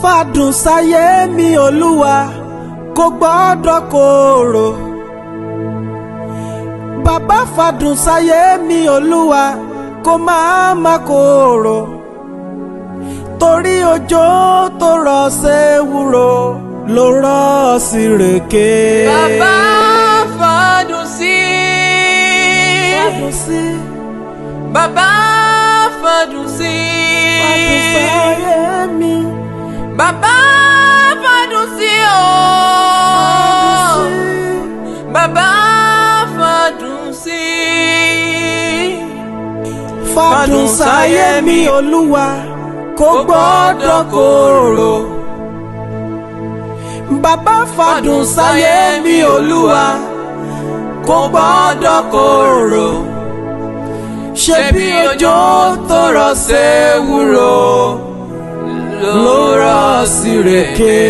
fàdùn sáyé mi Olúwa kò gbọ́dọ̀ korò. Bàbá fàdùn sáyé mi Olúwa kò má korò. Torí òjò tó rọ̀ s'ewúro ló rọ̀ sí rèké. Bàbá fàdùn sí. Fàdùn sí. Bàbá fàdùn sí. Fàdùn sáyé mi. Bàbá fàdùn sí o. Bàbá fàdùn sí. Fàdùn sáyé mi Olúwa kò gbọ́dọ̀ korò. Bàbá fàdùn sáyé mi Olúwa kò gbọ́dọ̀ korò. Ṣebí òjò tó rọ̀ s'ewúro ló rọ̀ sí rèké.